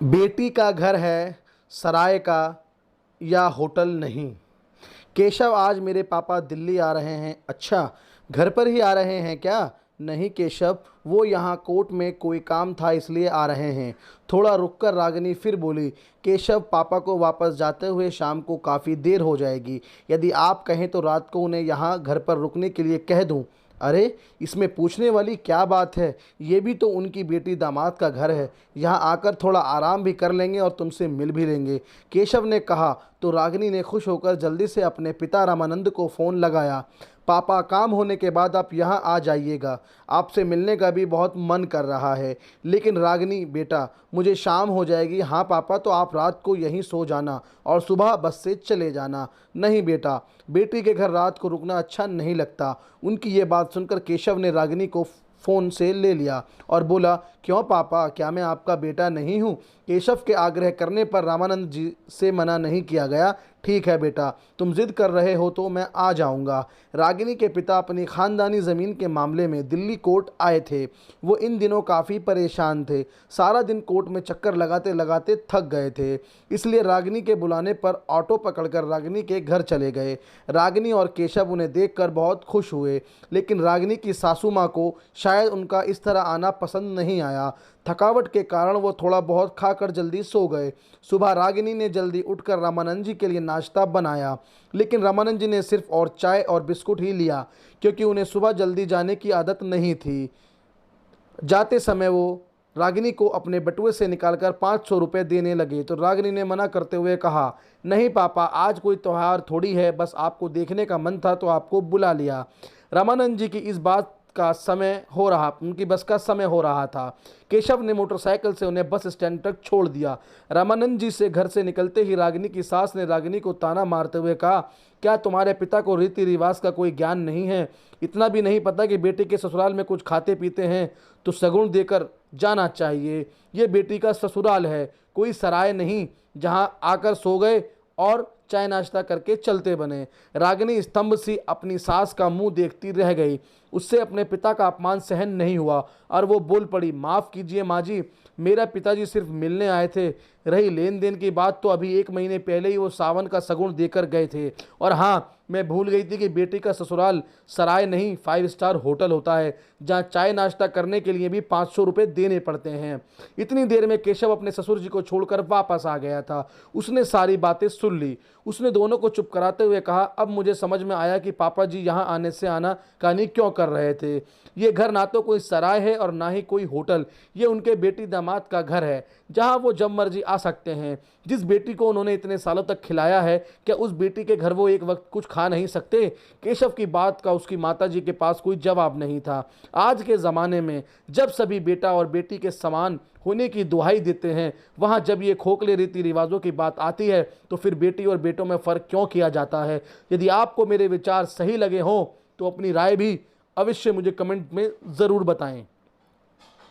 बेटी का घर है सराय का या होटल नहीं। केशव, आज मेरे पापा दिल्ली आ रहे हैं। अच्छा, घर पर ही आ रहे हैं क्या? नहीं केशव, वो यहाँ कोर्ट में कोई काम था इसलिए आ रहे हैं। थोड़ा रुककर रागिनी फिर बोली, केशव, पापा को वापस जाते हुए शाम को काफ़ी देर हो जाएगी। यदि आप कहें तो रात को उन्हें यहाँ घर पर रुकने के लिए कह दूँ। अरे, इसमें पूछने वाली क्या बात है? ये भी तो उनकी बेटी दामाद का घर है। यहाँ आकर थोड़ा आराम भी कर लेंगे और तुमसे मिल भी लेंगे, केशव ने कहा। तो रागिनी ने खुश होकर जल्दी से अपने पिता रामानंद को फ़ोन लगाया। पापा, काम होने के बाद आप यहाँ आ जाइएगा। आपसे मिलने का भी बहुत मन कर रहा है। लेकिन रागिनी बेटा, मुझे शाम हो जाएगी। हाँ पापा, तो आप रात को यहीं सो जाना और सुबह बस से चले जाना। नहीं बेटा, बेटी के घर रात को रुकना अच्छा नहीं लगता। उनकी ये बात सुनकर केशव ने रागिनी को फ़ोन से ले लिया और बोला, क्यों पापा, क्या मैं आपका बेटा नहीं हूँ? केशव के आग्रह करने पर रामानंद जी से मना नहीं किया गया। ठीक है बेटा, तुम जिद कर रहे हो तो मैं आ जाऊंगा। रागिनी के पिता अपनी खानदानी ज़मीन के मामले में दिल्ली कोर्ट आए थे। वो इन दिनों काफ़ी परेशान थे। सारा दिन कोर्ट में चक्कर लगाते लगाते थक गए थे। इसलिए रागिनी के बुलाने पर ऑटो पकड़कर रागिनी के घर चले गए। रागिनी और केशव उन्हें देखकर बहुत खुश हुए, लेकिन रागिनी की सासू माँ को शायद उनका इस तरह आना पसंद नहीं आया। थकावट के कारण वो थोड़ा बहुत खाकर जल्दी सो गए। सुबह रागिनी ने जल्दी उठकर रामानंद जी के लिए नाश्ता बनाया, लेकिन रामानंद जी ने सिर्फ और चाय और बिस्कुट ही लिया, क्योंकि उन्हें सुबह जल्दी जाने की आदत नहीं थी। जाते समय वो रागिनी को अपने बटुए से निकालकर 500 रुपये देने लगे, तो रागिनी ने मना करते हुए कहा, नहीं पापा, आज कोई त्यौहार थोड़ी है, बस आपको देखने का मन था तो आपको बुला लिया। रामानंद जी की इस बात का समय हो रहा उनकी बस का समय हो रहा था। केशव ने मोटरसाइकिल से उन्हें बस स्टैंड तक छोड़ दिया। रामानंद जी से घर से निकलते ही रागिनी की सास ने रागिनी को ताना मारते हुए कहा, क्या तुम्हारे पिता को रीति रिवाज का कोई ज्ञान नहीं है? इतना भी नहीं पता कि बेटी के ससुराल में कुछ खाते पीते हैं तो सगुन देकर जाना चाहिए। ये बेटी का ससुराल है, कोई सराय नहीं जहां आकर सो गए और चाय नाश्ता करके चलते बने। रागिनी स्तंभ सी अपनी सास का मुंह देखती रह गई। उससे अपने पिता का अपमान सहन नहीं हुआ और वो बोल पड़ी, माफ़ कीजिए माँ जी, मेरा पिताजी सिर्फ मिलने आए थे। रही लेन देन की बात, तो अभी 1 महीने पहले ही वो सावन का सगुन देकर गए थे। और हाँ, मैं भूल गई थी कि बेटी का ससुराल सराय नहीं 5 स्टार होटल होता है, जहाँ चाय नाश्ता करने के लिए भी 500 रुपये देने पड़ते हैं। इतनी देर में केशव अपने ससुर जी को छोड़कर वापस आ गया था। उसने सारी बातें सुन ली। उसने दोनों को चुप कराते हुए कहा, अब मुझे समझ में आया कि पापा जी यहाँ आने से आना कहानी क्यों कर रहे थे। ये घर ना तो कोई सराय है और ना ही कोई होटल। ये उनके बेटी दामाद का घर है, जहाँ वो जब मर्जी आ सकते हैं। जिस बेटी को उन्होंने इतने सालों तक खिलाया है, क्या उस बेटी के घर वो एक वक्त कुछ खा नहीं सकते? केशव की बात का उसकी माताजी के पास कोई जवाब नहीं था। आज के ज़माने में जब सभी बेटा और बेटी के समान होने की दुहाई देते हैं, वहाँ जब ये खोखले रीति रिवाजों की बात आती है तो फिर बेटी और बेटों में फ़र्क क्यों किया जाता है? यदि आपको मेरे विचार सही लगे हों तो अपनी राय भी अवश्य मुझे कमेंट में ज़रूर बताएं।